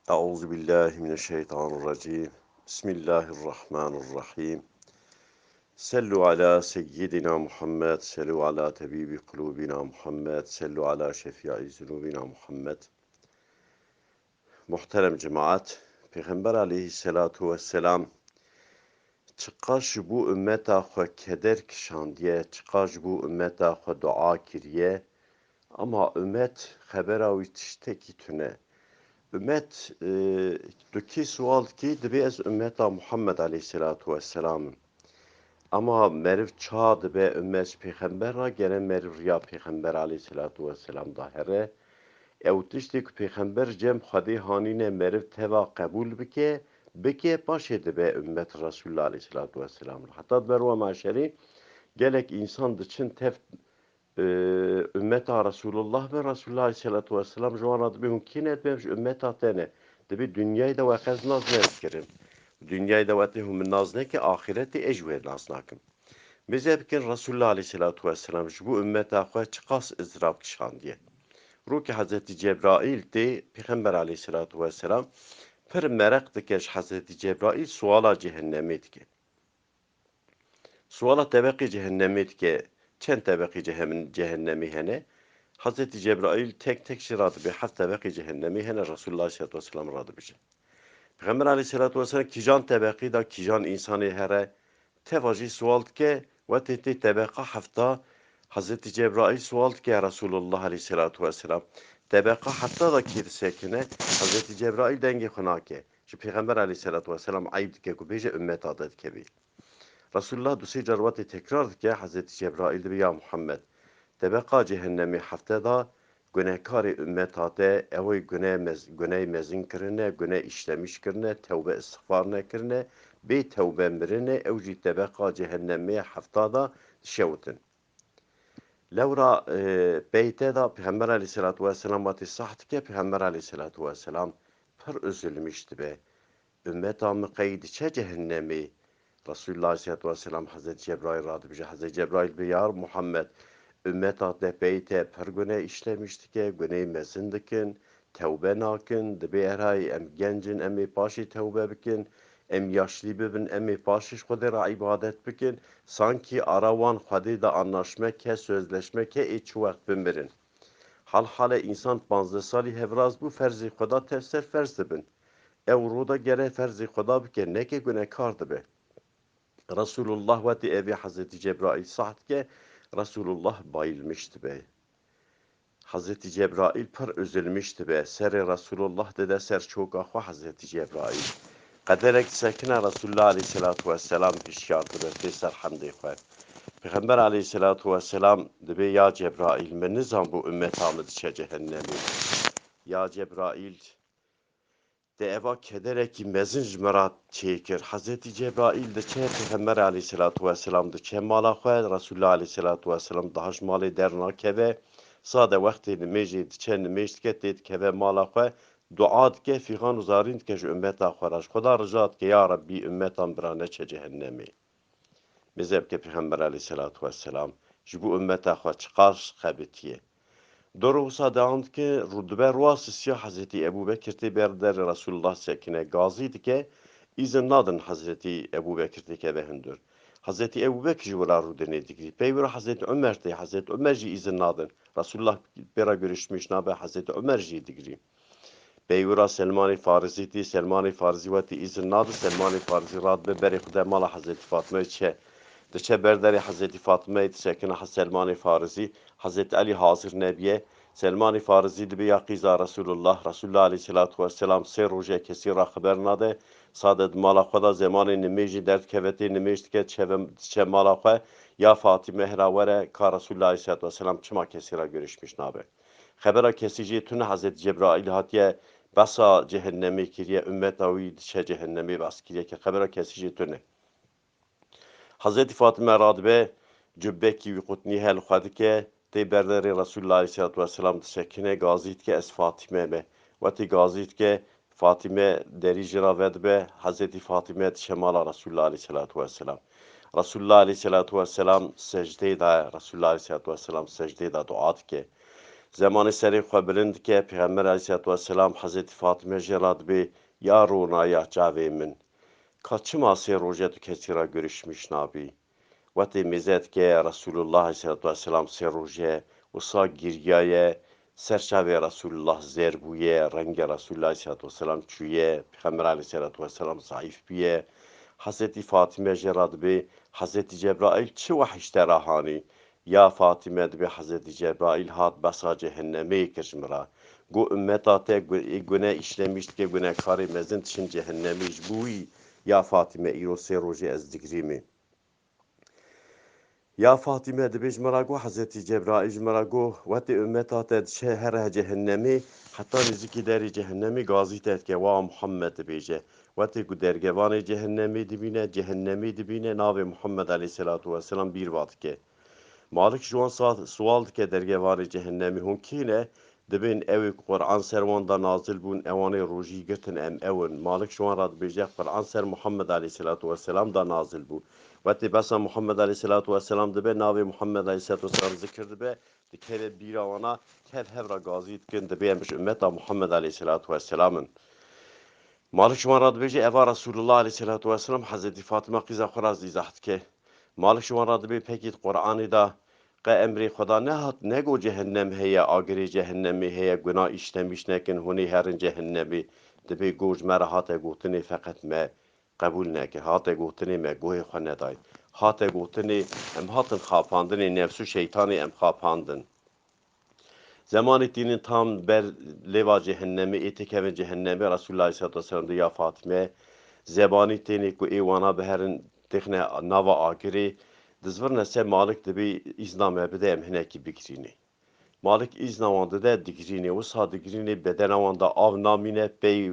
Euzu billahi mineşşeytanirracim. Bismillahirrahmanirrahim. Sallu ala seyyidina Muhammed, sallu ala tabibi kulubina Muhammed, sallu ala şefi'i zunubina Muhammed. Muhterem cemaat, Peygamber aleyhissalatu vesselam çıkaş bu ümmeta xwe keder kişandiye, çıkaş bu ümmeta xwe dua kiriye, ama ümmet xebera wî tiştekî tune. Ümmet duki sual ki dibe ez ümmeta Muhammed aleyhissalatu vesselam. Ama meriv ça dibe ümmet peygamber ra gene meriv riya peygamber aleyhissalatu vesselam da here. Ew tiştê ku peygamber cem xwedê hanîne meriv teva qebûl bike paşê dibe ümmet Resulullah aleyhissalatu vesselam. Hatta berwa maşerî gelek insan diçin tev ümmeta Resulullah ve Resulullah aleyhissalatu vesselam şu an adı bir mümkün etmemiş ümmeta tane. Debi dünyayı da vakaz naz ne etkirim. Dünyayı da vakti hum naz ne ki ahireti ecve naz nakim. Bize bikin Resulullah aleyhissalatu vesselam şu bu ümmeta akva çıkas ızdırap kişan diye. Ruki Hazreti Cebrail de Peygamber aleyhissalatu vesselam per merak dikeş Hazreti Cebrail suala cehennemiydi ki. Suala tebeki cehennemiydi ki çen tebeki cehennemi hene. Hazreti Cebrail tek tek şiradı bir hafta tebeki cehennemi hene Resulullah aleyhissalatu vesselam radı bir şey. Peygamber aleyhissalatu vesselam kijan tebeki da kijan insanı here tevaji sual ke ve teti tebeka hafta Hazreti Cebrail sual ke Resulullah aleyhissalatu vesselam tebeka hafta da kirsekine Hazreti Cebrail dengi khunake. Şu Peygamber aleyhissalatu vesselam ayıp ke kubece ümmet adet kebi. Resulullah dusi carvati tekrar ke Hazreti Cebrail de ya Muhammed tebeka cehennemi haftada günehkarı ümmet hate evi güney mezin kirine, güney işlemiş kirine, tevbe istiğfar ne kirine, bey tevbe mirine, evci tebeka cehennemi haftada şevtin. Levra beyte da Peygamber aleyhissalatu vesselam vati saht ke Peygamber aleyhissalatu vesselam per üzülmüştü be. Ümmet amı kaydı çe cehennemi. Resulullah aleyhissalatu vesselam Hazreti Cebrail radı bize. Hazreti Cebrail be ya Muhammed ümmet adle beyte per güne işlemişti ki güne mezindikin tevbe nakin dibe erhay em gencin emi paşi tevbe bikin em yaşlı bibin emi paşiş kudera ibadet bikin sanki aravan khadi da anlaşma ke sözleşme ke iç vakt bimirin. Hal insan 15 sali hevraz bu ferzi kuda tefsir ferz dibin. Evruda gere ferzi kuda bikin ne ki güne kardı be. Resulullah ve di evi Hazreti Cebrail saht ke Resulullah bayılmıştı be. Hazreti Cebrail per üzülmüştü be. Seri Resulullah dede ser çok ahva Hazreti Cebrail. Kaderek sekine Resulullah aleyhissalatu vesselam hişyardı be. Teser hamdi khoy. Peygamber aleyhissalatu vesselam de be ya Cebrail me nizam bu ümmet amid çe cehennemi. Ya Cebrail de eva kederek mezin jmerat çekir. Hazreti Cebrail de çe Peygamber aleyhissalatu vesselam de çe mala khoy Resulullah aleyhissalatu vesselam daha jmali derna keve sade vakti nimêjê diçe nimêjtike keve mala xwe dua dike fîxan û zarîn dike ji ümmeta xwe re ji Xweda rija dike ya Rebbî ümmetan bira neçe cehennemê. Mêze bike Peygamber aleyhissalatu vesselam ji bo ümmeta xwe çıqar xebitiye. Dor wisa devam dike rûdibe roya sisiya Hazreti Ebubekir tê ber derê Resulullah sekine gazî dike îzin nadin Hazreti Ebubekir tê keve hundir. Hazreti Ebubekir ji wira rûdinê digrî. Pey wira Hazreti Ömer tê Hazreti Ömer jî îzin nadin. Resulullah bera görüşmüş nabe Hazreti Ömer jî digrî. Pey wira Selman-ı Farisi tê Selman-ı Farisi wetî îzin nadin. Selman-ı Farisi rad be berê xwe mala Hazreti Fatıma çe. Diçe ber derê Hazreti Fatıma'yı sekine Selman-ı Farisi Hazreti Ali hazır nebiye Selman-ı Farisi dibe ya qiza Resulullah Resulullah aleyhissalatu vesselam se roje kesi ra haber nade sadet mala xweda zemanê nimêjî dert kevetê nimêj dike çe mala xwe ya Fatime herawere ka Resulullah aleyhissalatu vesselam çima kesî ra görüşmüş nabe. Xebera kesî jî tune Hazreti Cebrail hatiye besa cehennemê kiriye ümmeta wî diçe cehennemê bas kiriye ke xebera kesî jî tune. Hazreti Fatıma radbe cübbeki wî qutnî hel xwe dike tê berderê Resulullah aleyhissalatu vesselam disekine gazî dike ez Fatime me. Wetî gazî dike Fatime derî jî ra vedibe Hazreti Fatime diçe mala Resulullah aleyhissalatu vesselam. Resulullah aleyhissalatu vesselam secdeyê da Resulullah aleyhissalatu vesselam secdeyê da dua dike. زمانی سری خو بلند که پیغمبر علیه الصلاة والسلام حضرت فاطمه جراد به یا رونا یا جاوی من kaçı masi rojet kesi ra görüşmüş nabi. Vati mizet ke Resulullah Aleyhisselatü Vesselam se roje usa giryaye serçave Resulullah zerbuye renge Resulullah Aleyhisselatü Vesselam çüye Peygamber Aleyhisselatü Vesselam zayıf biye Hazreti Fatime Cerad bi Hazreti Cebrail çi vahişte rahani ya Fatime bi Hazreti Cebrail hat basa cehenneme kirmira gu ümmeta te güne işlemiş ke güne kari mezin için cehennemi jbuyi ya Fatime îro sê rojê ez digrîmê. Ya Fatime dibêj me ra got Hezretî Cebraîl ji me ra got wetê ümmeta te diçe here cehennemê heta nêzîkî derê cehennemê gazî te dike wa Muhammed dibêje. Wetê ku dergevanê cehennemê dibîne cehennemê dibîne navê Muhammed Aleyhisselatu Vesselam bîr va dike. Malik ji wan sual dike dergevanê cehennemê hûn kî ne? Dibên ew Qur'an ser wan da nazil bûn ewanê rojî girtin em ewin. Malik ji wan ra dibêje Qur'an ser Muhammed Aleyhisselatu Vesselam da nazil bû. Wetê besa Muhammed Aleyhisselatu Vesselam dibe navê Muhammed Aleyhisselatu Vesselam zikir dibe dikeve bîra wana tev hevra gazî dikin dibe em ji ümmeta Muhammed Aleyhisselatu Vesselamın. Malik ji wan ra dibêje eva Resulullah Aleyhisselatu Vesselam Hazreti Fatıma qîza xwe ra zîzah dike. Malik ji wan ra dibe pekî Qur'anê da qe emrê Xweda nehat nego cehennem heye agirê cehennemê heye günah işlemiş nekin hunê herin cehennemê dibe goj me re hate gotinê feqet me qebûl neke hate gotinê me gohê xwe neday hate gotinê em hatin xapandinê nefs û şeytanê em xapandin zemanê tînin tam ber lêva cehennemê ê têkevin cehennemê Resulullah Aleyhisselatü Vesselam ya Fatime zebanî tênê ku ê wana biherin têxine nava agirê dizvirne ser Malik dibe îzna me bide em hinekî bigirînê. Malik îzna wan dide digirînê wisa digirînê bedena wan da av namîne pey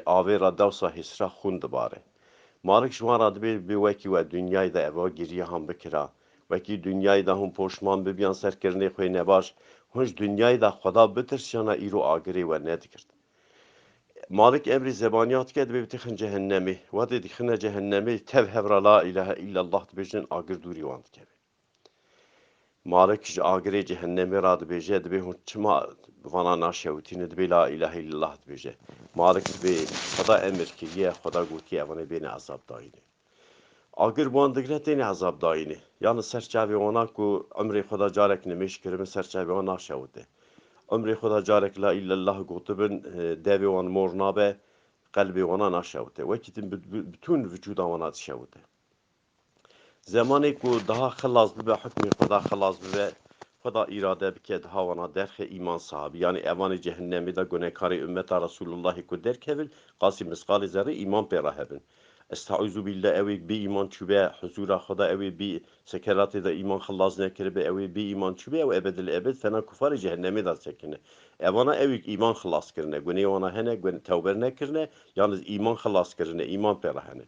avê ra dewsa hêsira xûn dibare. Malik ji wan ra dibe bi wekî we dünyayê de eva giriyahan bikira wekî dünyayê de hûn poşman bibiyan serkirinê xwe nebaş hûn ji dünyayê de Xweda bitirsiyana îro agirê we nedikirt. Malik emri zebaniyat ke dibe bitixin cehennemê wedê dixine cehennemê tev hevra la ilahe illallah dibêjin agir dûrî wan dikeve. Malik ji agirê cehennemê ra dibêje dibe hûn çima vana naşewitîne dibe la ilahe illallah dibêje. Malik dibe Xweda emir kiriye Xweda gotiye evanê bêne ezab dayîne. Agir wan digre têne ezab dayîne. Yani serçavê wana ku emrê Xweda carek nimeş kirimin serçavê wan naşewite. Emrê Xweda carek la illallah gotibin devê wan mor nabe قلبê wana naşewite. Wekî din bütün vücuda wana dişewite. Zemanê ku daha xilas bibe hukmê Xweda xilas bibe Xweda îrade bike daha wana derxe îman sahibi. Yani evanê cehennemê de gunekarê ümmeta Resulullahê ku derkevin qasî misqalê zerrê îman pê ra hebin. Estaizu billah evê bê îman çûbe huzûra Xweda evê bê sekeratê de îman xilas nekiribe evê bê îman çûbe ew ebedil ebed fena kufarê cehennemê de sekine. Evana evê îman xilas kirine gunê wana hene tewbe nekirine yalnız îman xilas kirine îman pê ra hene.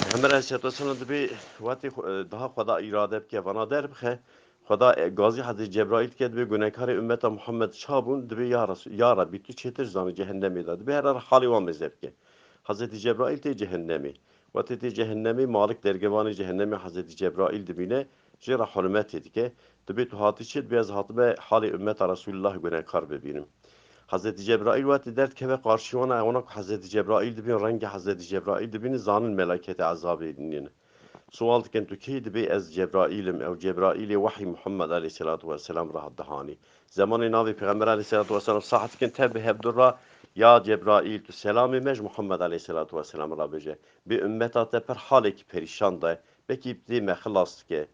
Peygamber Aleyhisselatü Vesselam dibe wetê daha Xweda îrade bike vana derbixe Xweda gazî Hazreti Cebraîl dike dibe gunekarê ümmeta Muhammed çabûn dibe ya Rabbi tu çêtir zanî cehennemê de dibe her ara halê wan mêze bike. Hazreti Cebraîl tê cehennemê wetê tê cehennemê Malik dergevanê cehennemê Hazreti Cebraîl dibîne jê ra hurmetê dike dibe tu hatî çi dibe ez hatime halê ümmeta Resulullah gunekar bibînim. Hazreti Cebraîl wetî derkeve qarşî wana wana ku Hazreti Cebraîl dibîn rengê Hazreti Cebraîl dibîne zanin melekete azabê dinîne. Sual dikin tu kê dibe ez Cebraîlim ew Cebraîlê wehî Muhammed Aleyhisselatu Vesselam ra dihane. Zemanê navê Peygamber Aleyhisselatu Vesselam sahet dikin te bi hevdûr ya Cebraîl tu selamê me ji Muhammed Aleyhisselatu Vesselam ra bêje. Bi ümmeta te per halekî perîşan de bekî dê me xilas dike.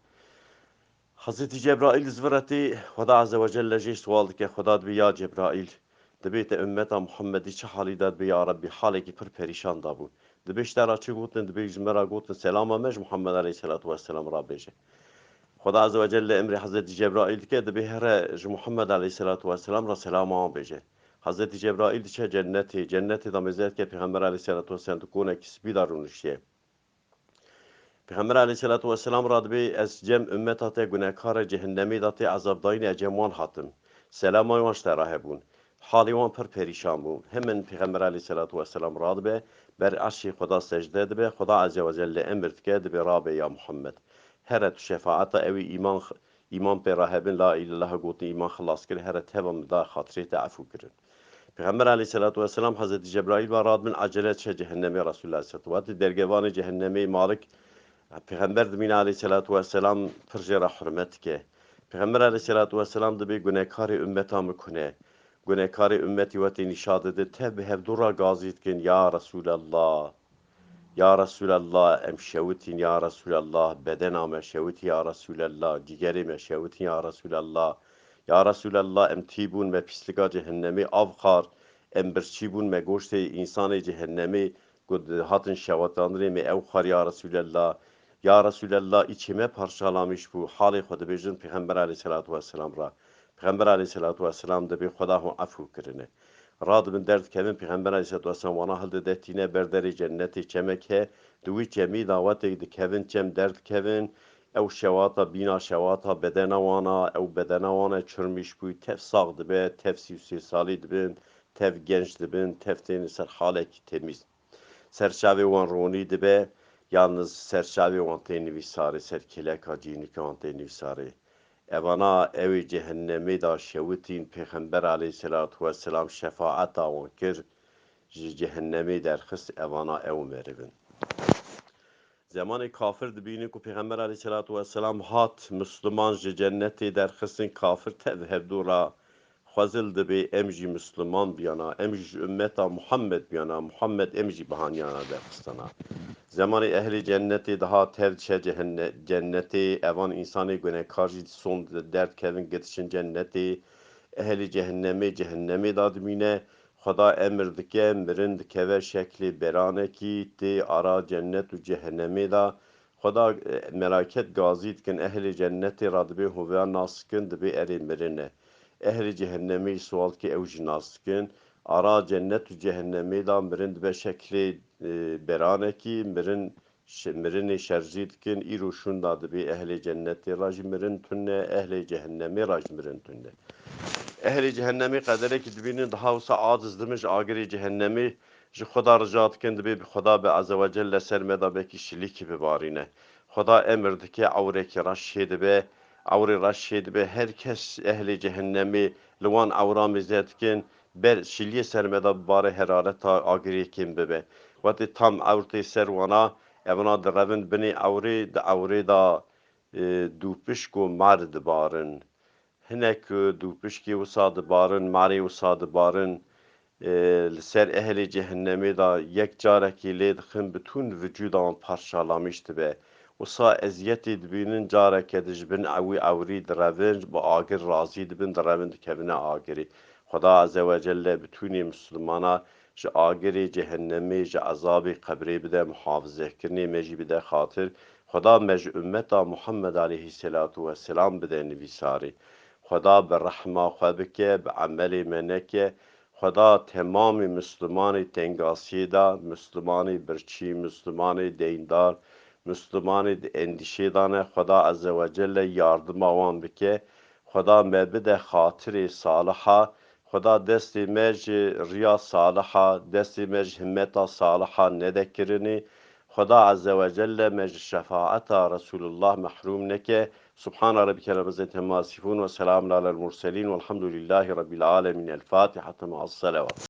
Hazreti Cebraîl zviretê Xweda Azze ve Celle jê sual dike Xweda dibe ya Cebraîl dibê te ümmeta Muhammedî çi halî de dibe ya Rabbi halekî pir perîşan dabû. Dibe ji te ra çi gotin dibe ji me ra gotin selama me ji Muhammed Aleyhisselatu Vesselam ra bêje. Xweda Azze ve Celle emrê Hazreti Cebraîl dike dibe here ji Muhammed Aleyhisselatu Vesselam ra selama wan bêje. Hazreti Cebraîl diçe cennetê cennetê da mêze dike Peygamber Aleyhisselatu Vesselam konekî spî da rûniştiye. Peygamber Aleyhisselatu Vesselam ra dibe ez cem ümmeta te gunekar cehennemê da tê azabdayîne cem wan hatim. Selama wan ji te ra hebûn. Halê wan pir perîşan bû. Hemin Peygamber Aleyhisselatu Vesselam ra dibe ber erşê Xweda secde dibe Xweda Azze ve Celle emir dike dibe rabe ya Muhammed. Here tu şefaata evî ایمان پر هبن لا اله الا الله گوت ایمان خلاص کر هر تبم دا خاطرت عفو کرن پیغمبر علیه الصلاة والسلام حضرت جبرائیل و راد من عجله چه جهنمی رسول الله صلی الله علیه و درگوان جهنمی مالک پیغمبر دمین علیه الصلاة والسلام پرجه را حرمت که پیغمبر علیه الصلاة والسلام دبی گناهکار امتا مکنه گناهکار امتی وقتی نشاده ده تب هفدورا گازید کن یا رسول الله یا رسول الله ام شوتین یا رسول الله بدنم شوتی یا رسول الله جگرم شوتی یا رسول الله یا رسول الله ام تیبون me pisliga cehennemi avxar em birçîbûn me goştê însanê cehennemê got hatin şewetanirê me ew xar ya Resulallah ya Resulallah içime parçalamış bû halê xwe dibêjin Peygamber aleyhissalatu vesselam ra Peygamber aleyhissalatu vesselam dibê xweda hû efû kirine radibin derd kevin Peygamber aleyhissalatu vesselam wana hilde detîne berderê cennetê çemek he di wî çemî dawetê dikevin çem derd kevin ew şewata bîna şewata bedena wana ew bedena wana çirmiş bû tev sağ dibe tev sî salî dibin tev genç dibin tev tên ser halekî temiz serçavê wan ronî dibe yalnız serçavê wan tê nivîsarê ser kileka cînîka wan tê nivîsarê evana evê cehennemê da şewitîn Peygamber aleyhissalatu vesselam şefaeta wan kir ji cehennemê derxist evana ew merivin zamanê kafir dibînin ku Peygamber aleyhissalatu vesselam hat Müslüman ji cennetê derxistin kafir tev hevdûra xwezil dibe em jî Müslüman biyana em ji ümmeta Muhammed biyana Muhammed em jî bihaniyana derxistana zamanê ehlê cennetê daha tev çe cennetê evan însanê gunehkar jî son derd kevin girişin cennetê ehlê cehennemê da dimîne Xweda emir dike mirin dikeve şeklê beranekî tê ara cennet û cehennemê da Xweda melaket gazî dikin ehlê cennetê ra dibê hoveya nas dikin dibê erê mirine ehlê cehennemê sual dike ew jî nas dikin ara cennet û cehennemê da mirin dibe şeklê beranekî mirinê şerjî dikin îro şûn da dibê ehlê cennetê ra jî mirin tune ehlê cehennemê ra jî mirin tune ehlê cehennemê qederekî dibînin daha wisa aciz dimin ji agirê cehennemê ji Xweda rica dikin dibê Xweda bi eze ve celle ser me da belkî şilîkî bibarîne Xweda emir dike ewrekî reş hê dibe ewrê reş hê dibe her kes ehlê cehennemê li wan ewran mêze dikin ber şiliyê ser me da bibare herareta agirê kêm bibe wetê tam ewr tê ser wana evana direvin binê ewrê di ewrê da dûpişk û mer dibarin hinek dûpişkê wisa dibarin merê wisa dibarin li ser ehlê cehennemê da yek carekî lê dixin bitûn vücuda wan parçalamış dibe wisa eziyetê dibînin careke ji bin wî ewrî direvin bi agir razî dibin direvin dikevine agirê Xweda eze ve celle bitûnê Müslümana ji agirê cehennemê ji ezabê qebrê bide muhafizekirinê me jî bide xatir Xweda me ji ümmeta Muhammed aleyhissalatu vesselam bide nivîsarê Xweda bi rehma xwe bike bi emelê me neke Xweda temamê Müslümanê tengasiyê da Müslümanê birçî Müslümanê deyndar Müslümanê di endişê da ne Xweda eze ve celle yardıma wan bike Xweda me bide xatirê saliha Xweda destê me ji riya saliha destê me ji himmeta saliha nedekirinê Xweda eze ve celle me ji şefaeta Resulullah mehrûm neke سبحان ربك رب العزة عما يصفون وسلام على المرسلين والحمد لله رب العالمين الفاتحة مع الصلوات